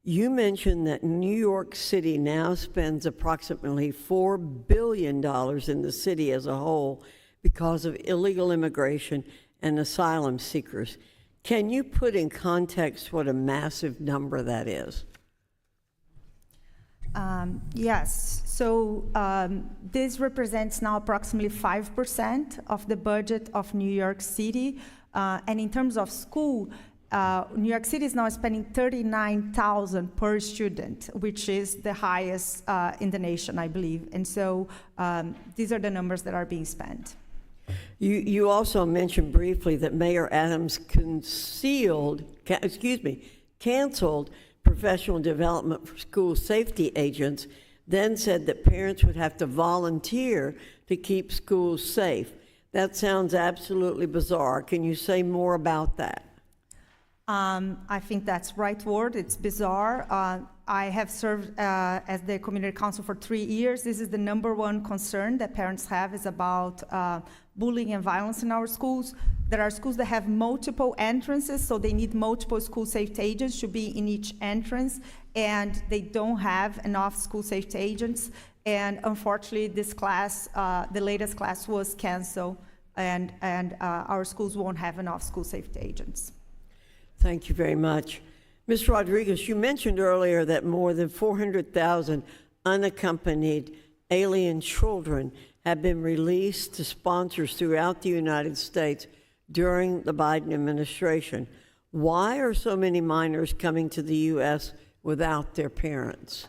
You mentioned that New York City now spends approximately $4 billion in the city as a whole because of illegal immigration and asylum seekers. Can you put in context what a massive number that is? Yes. So this represents now approximately 5% of the budget of New York City. And in terms of school, New York City is now spending $39,000 per student, which is the highest in the nation, I believe. And so these are the numbers that are being spent. You also mentioned briefly that Mayor Adams canceled professional development for school safety agents, then said that parents would have to volunteer to keep schools safe. That sounds absolutely bizarre. Can you say more about that? I think that's right word. It's bizarre. I have served as the community council for 3 years. This is the #1 concern that parents have is about bullying and violence in our schools. There are schools that have multiple entrances, so they need multiple school safety agents to be in each entrance, and they don't have enough school safety agents. And unfortunately, this class, the latest class was canceled, and our schools won't have enough school safety agents. Thank you very much. Ms. Rodriguez, you mentioned earlier that more than 400,000 unaccompanied alien children have been released to sponsors throughout the United States during the Biden administration. Why are so many minors coming to the U.S. without their parents?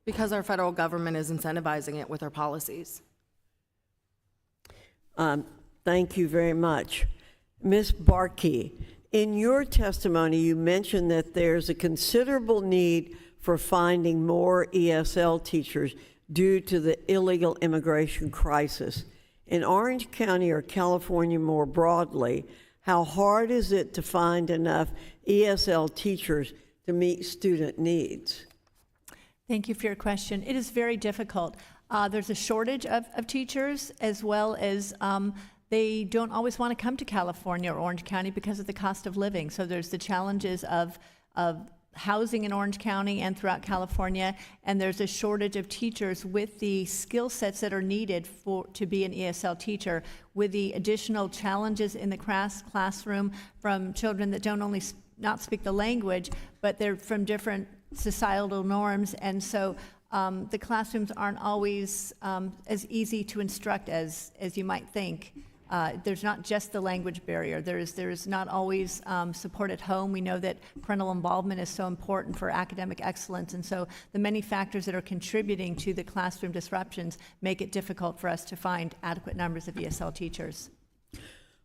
Because our federal government is incentivizing it with our policies. Thank you very much. Ms. Barkey, in your testimony, you mentioned that there's a considerable need for finding more ESL teachers due to the illegal immigration crisis. In Orange County or California more broadly, how hard is it to find enough ESL teachers to meet student needs? Thank you for your question. It is very difficult. There's a shortage of teachers, as well as they don't always want to come to California or Orange County because of the cost of living. So there's the challenges of housing in Orange County and throughout California, and there's a shortage of teachers with the skill sets that are needed to be an ESL teacher, with the additional challenges in the classroom from children that don't only not speak the language, but they're from different societal norms, and so the classrooms aren't always as easy to instruct as you might think. There's not just the language barrier. There's not always support at home. We know that parental involvement is so important for academic excellence, and so the many factors that are contributing to the classroom disruptions make it difficult for us to find adequate numbers of ESL teachers.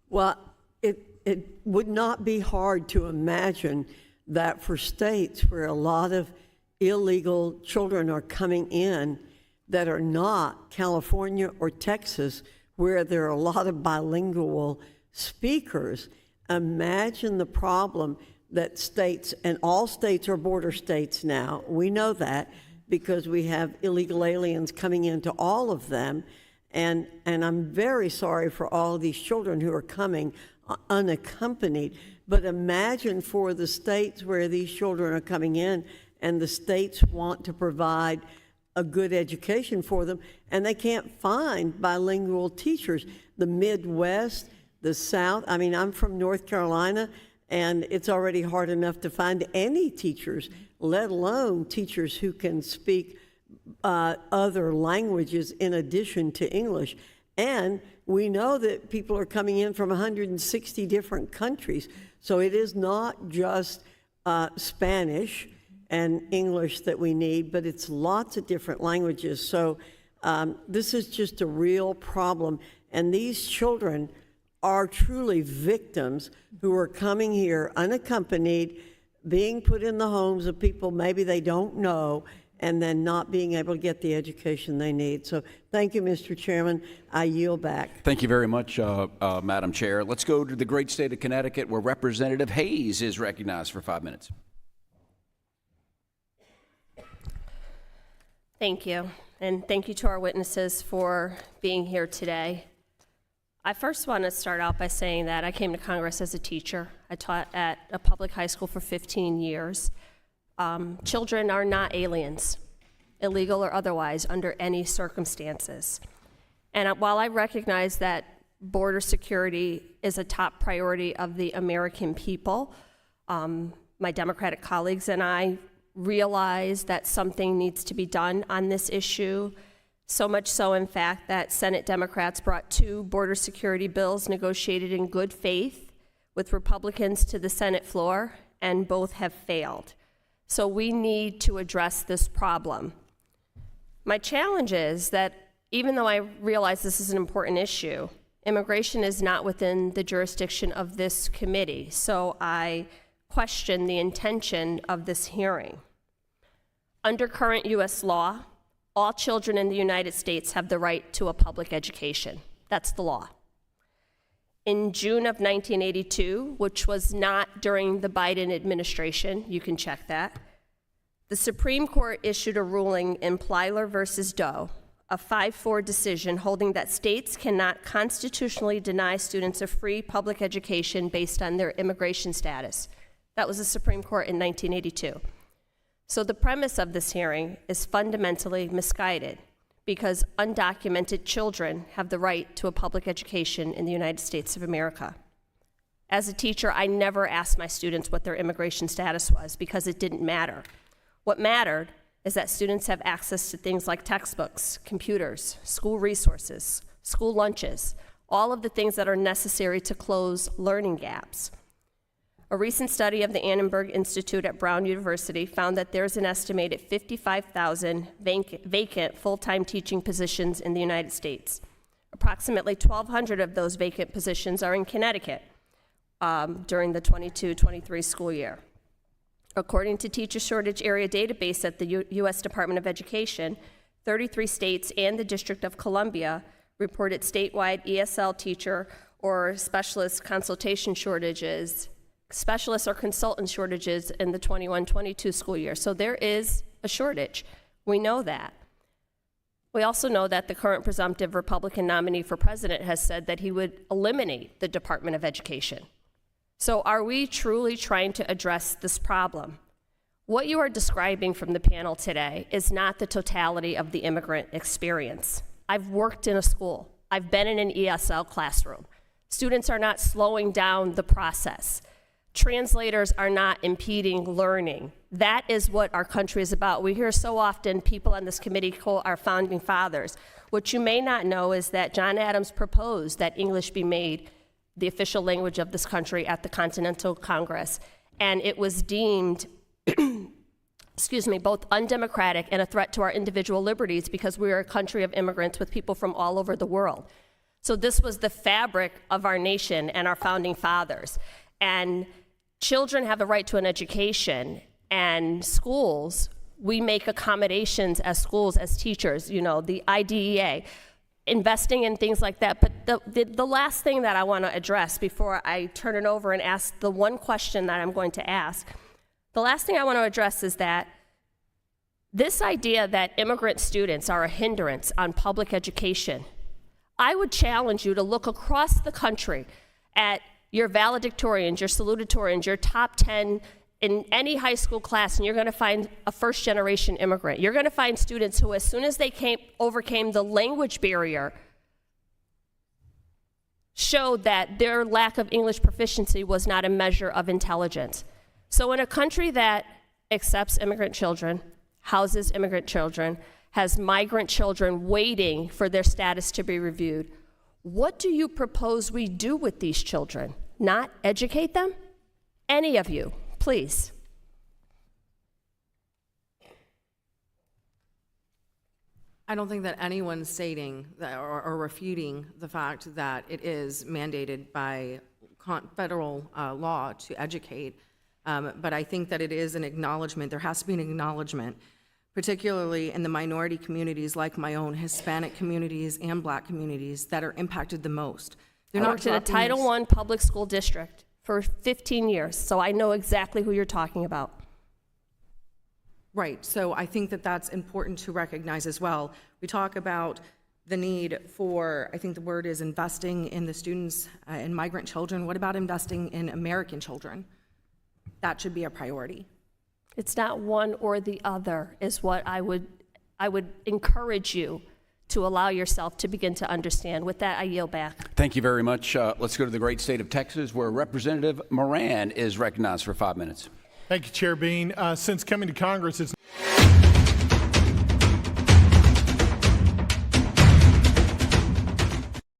Well, it would not be hard to imagine that for states where a lot of illegal children are coming in that are not California or Texas, where there are a lot of bilingual speakers, imagine the problem that states, and all states are border states now, we know that because we have illegal aliens coming into all of them, and I'm very sorry for all of these children who are coming unaccompanied, but imagine for the states where these children are coming in and the states want to provide a good education for them, and they can't find bilingual teachers. The Midwest, the South, I mean, I'm from North Carolina, and it's already hard enough to find any teachers, let alone teachers who can speak other languages in addition to English. And we know that people are coming in from 160 different countries, so it is not just Spanish and English that we need, but it's lots of different languages. So this is just a real problem. And these children are truly victims who are coming here unaccompanied, being put in the homes of people maybe they don't know, and then not being able to get the education they need. So thank you, Mr. Chairman. I yield back. Thank you very much, Madam Chair. Let's go to the great state of Connecticut, where Representative Hayes is recognized for 5 minutes. Thank you, and thank you to our witnesses for being here today. I first want to start out by saying that I came to Congress as a teacher. I taught at a public high school for 15 years. Children are not aliens, illegal or otherwise, under any circumstances. And while I recognize that border security is a top priority of the American people, my Democratic colleagues and I realize that something needs to be done on this issue. So much so, in fact, that Senate Democrats brought 2 border security bills negotiated in good faith with Republicans to the Senate floor, and both have failed. So we need to address this problem. My challenge is that even though I realize this is an important issue, immigration is not within the jurisdiction of this committee, so I question the intention of this hearing. Under current U.S. law, all children in the United States have the right to a public education. That's the law. In June of 1982, which was not during the Biden administration, you can check that, the Supreme Court issued a ruling in Plyler versus Doe, a 5-4 decision holding that states cannot constitutionally deny students a free public education based on their immigration status. That was the Supreme Court in 1982. So the premise of this hearing is fundamentally misguided because undocumented children have the right to a public education in the United States of America. As a teacher, I never asked my students what their immigration status was because it didn't matter. What mattered is that students have access to things like textbooks, computers, school resources, school lunches, all of the things that are necessary to close learning gaps. A recent study of the Annenberg Institute at Brown University found that there's an estimated 55,000 vacant full-time teaching positions in the United States. Approximately 1,200 of those vacant positions are in Connecticut during the 22-23 school year. According to Teacher Shortage Area Database at the U.S. Department of Education, 33 states and the District of Columbia reported statewide ESL teacher or specialist consultation shortages, specialist or consultant shortages in the 21-22 school year. So there is a shortage. We know that. We also know that the current presumptive Republican nominee for president has said that he would eliminate the Department of Education. So are we truly trying to address this problem? What you are describing from the panel today is not the totality of the immigrant experience. I've worked in a school. I've been in an ESL classroom. Students are not slowing down the process. Translators are not impeding learning. That is what our country is about. We hear so often people on this committee quote our founding fathers. What you may not know is that John Adams proposed that English be made the official language of this country at the Continental Congress, and it was deemed, both undemocratic and a threat to our individual liberties because we are a country of immigrants with people from all over the world. So this was the fabric of our nation and our founding fathers. And children have a right to an education, and schools, we make accommodations as schools, as teachers, the IDEA, investing in things like that. But the last thing that I want to address before I turn it over and ask the one question that I'm going to ask, the last thing I want to address is that this idea that immigrant students are a hindrance on public education, I would challenge you to look across the country at your valedictorians, your salutatorians, your top 10 in any high school class, and you're going to find a first-generation immigrant. You're going to find students who, as soon as they overcame the language barrier, showed that their lack of English proficiency was not a measure of intelligence. So in a country that accepts immigrant children, houses immigrant children, has migrant children waiting for their status to be reviewed, what do you propose we do with these children? Not educate them? Any of you, please. I don't think that anyone's stating that or refuting the fact that it is mandated by federal law to educate, but I think that it is an acknowledgement. There has to be an acknowledgement, particularly in the minority communities like my own, Hispanic communities and Black communities that are impacted the most. I worked in a Title I public school district for 15 years, so I know exactly who you're talking about. Right, so I think that that's important to recognize as well. We talk about the need for, I think the word is investing in the students and migrant children. What about investing in American children? That should be a priority. It's not one or the other, is what I would encourage you to allow yourself to begin to understand. With that, I yield back. Thank you very much. Let's go to the great state of Texas, where Representative Moran is recognized for 5 minutes. Thank you, Chair Bean. Since coming to Congress, it's